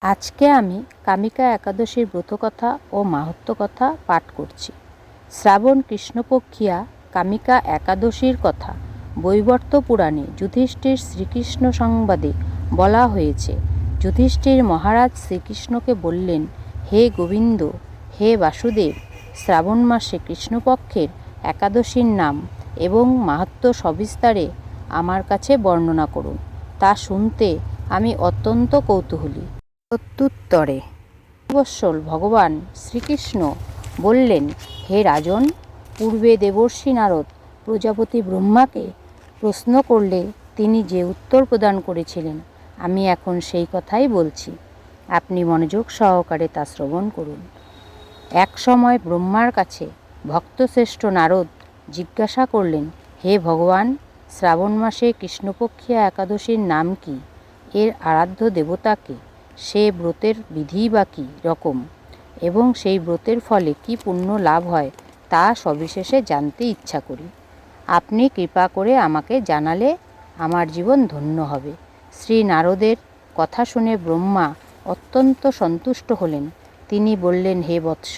আজকে আমি কামিকা একাদশীর ব্রতকথা ও মাহাত্ম্য কথা পাঠ করছি। শ্রাবণ কৃষ্ণপক্ষিয়া কামিকা একাদশীর কথা বৈবর্ত পুরাণে যুধিষ্ঠির শ্রীকৃষ্ণ সংবাদে বলা হয়েছে। যুধিষ্ঠির মহারাজ শ্রীকৃষ্ণকে বললেন, হে গোবিন্দ, হে বাসুদেব, শ্রাবণ মাসে কৃষ্ণপক্ষের একাদশীর নাম এবং মাহাত্ম্য সবিস্তারে আমার কাছে বর্ণনা করুন। তা শুনতে আমি অত্যন্ত কৌতূহলী। প্রত্যুত্তরে বৎসল ভগবান শ্রীকৃষ্ণ বললেন, হে রাজন, পূর্বে দেবর্ষি নারদ প্রজাপতি ব্রহ্মাকে প্রশ্ন করলে তিনি যে উত্তর প্রদান করেছিলেন, আমি এখন সেই কথাই বলছি। আপনি মনোযোগ সহকারে তা শ্রবণ করুন। এক সময় ব্রহ্মার কাছে ভক্তশ্রেষ্ঠ নারদ জিজ্ঞাসা করলেন, হে ভগবান, শ্রাবণ মাসে কৃষ্ণপক্ষিয়া একাদশীর নাম কি? এর আরাধ্য দেবতাকে? সে ব্রতের বিধি বা কী রকম এবং সেই ব্রতের ফলে কি পুণ্য লাভ হয় তা সবিশেষে জানতে ইচ্ছা করি। আপনি কৃপা করে আমাকে জানালে আমার জীবন ধন্য হবে। শ্রী নারদের কথা শুনে ব্রহ্মা অত্যন্ত সন্তুষ্ট হলেন। তিনি বললেন, হে বৎস,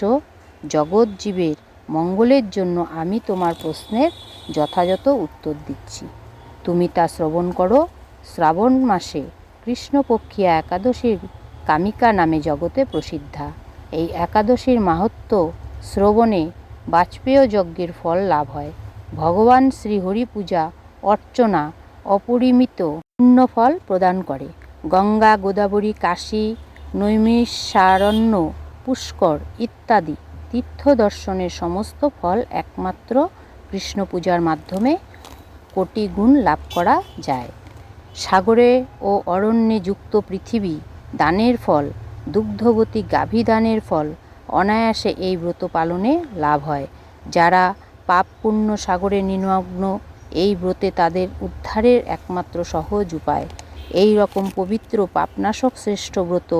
জগৎ জীবের মঙ্গলের জন্য আমি তোমার প্রশ্নের যথাযথ উত্তর দিচ্ছি। তুমি তা শ্রবণ করো। শ্রাবণ মাসে কৃষ্ণপক্ষিয়া একাদশীর কামিকা নামে জগতে প্রসিদ্ধা। এই একাদশীর মাহাত্ম্য শ্রবণে বাজপেয় যজ্ঞের ফল লাভ হয়। ভগবান শ্রীহরি পূজা অর্চনা অপরিমিত পুণ্যফল প্রদান করে। গঙ্গা, গোদাবরী, কাশী, নৈমিষারণ্য, পুষ্কর ইত্যাদি তীর্থ দর্শনের সমস্ত ফল একমাত্র কৃষ্ণ পূজার মাধ্যমে কোটি গুণ লাভ করা যায়। সাগরে ও অরণ্যে যুক্ত পৃথিবী দানের ফল, দুগ্ধবতী গাভী দানের ফল অনায়াসে এই ব্রত পালনে লাভ হয়। যারা পাপ পুণ্য সাগরে নিমগ্ন, এই ব্রতে তাদের উদ্ধারের একমাত্র সহজ উপায়। এই রকম পবিত্র পাপনাশক শ্রেষ্ঠ ব্রত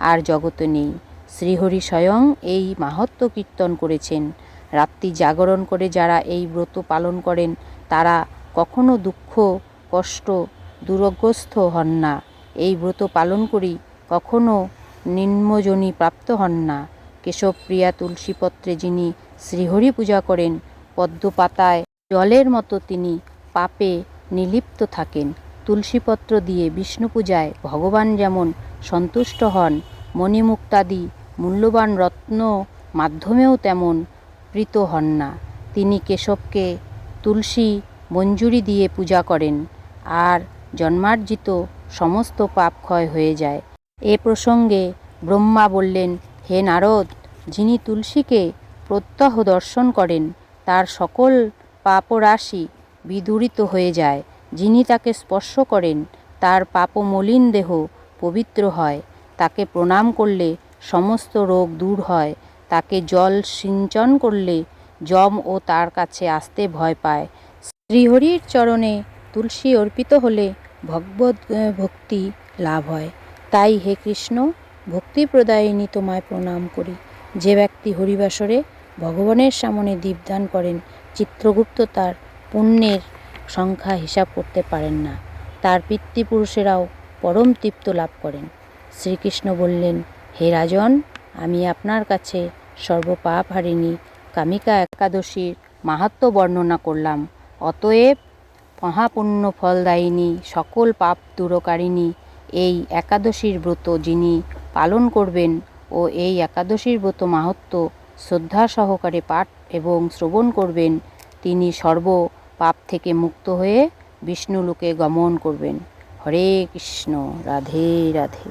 আর জগতে নেই। শ্রীহরি স্বয়ং এই মাহাত্ম্য কীর্তন করেছেন। রাত্রি জাগরণ করে যারা এই ব্রত পালন করেন তারা কখনো দুঃখ কষ্ট দুরগ্রস্ত হন না। এই ব্রত পালন করি কখনো নিম্নজনী প্রাপ্ত হন না। কেশবপ্রিয়া তুলসীপত্রে যিনি শ্রীহরি পূজা করেন, পদ্মপাতায় জলের মতো তিনি পাপে নিলিপ্ত থাকেন। তুলসীপত্র দিয়ে বিষ্ণু পূজায় ভগবান যেমন সন্তুষ্ট হন, মণিমুক্তাদি মূল্যবান রত্ন মাধ্যমেও তেমন প্রীত হন না। তিনি কেশবকে তুলসী মঞ্জুরি দিয়ে পূজা করেন আর জন্মার্জিত সমস্ত পাপ ক্ষয় হয়ে যায়। এ প্রসঙ্গে ব্রহ্মা বললেন, হে নারদ, যিনি তুলসীকে প্রত্যহ দর্শন করেন তার সকল পাপরাশি বিদূরিত হয়ে যায়। যিনি তাকে স্পর্শ করেন তার পাপমলিন দেহ পবিত্র হয়। তাকে প্রণাম করলে সমস্ত রোগ দূর হয়। তাকে জল সিঞ্চন করলে যম ও তার কাছে আসতে ভয় পায়। শ্রীহরির চরণে তুলসী অর্পিত হলে ভগবত ভক্তি লাভ হয়। তাই হে কৃষ্ণ, ভক্তিপ্রদায়িনী তোমায় প্রণাম করি। যে ব্যক্তি হরিবাসরে ভগবানের সামনে দীপদান করেন, চিত্রগুপ্ত তার পুণ্যের সংখ্যা হিসাব করতে পারেন না। তার পিতৃপুরুষেরাও পরম তৃপ্ত লাভ করেন। শ্রীকৃষ্ণ বললেন, হে রাজন, আমি আপনার কাছে সর্বপাপ হারিণী কামিকা একাদশীর মাহাত্ম্য বর্ণনা করলাম। অতএব মহাপুণ্য ফলদায়িনী সকল পাপ দূরকারিণী এই একাদশীর ব্রত যিনি পালন করবেন ও এই একাদশীর ব্রত মাহাত্ম্য শ্রদ্ধা সহকারে পাঠ এবং শ্রবণ করবেন, তিনি সর্ব পাপ থেকে মুক্ত হয়ে বিষ্ণুলোকে গমন করবেন। হরে কৃষ্ণ, রাধে রাধে।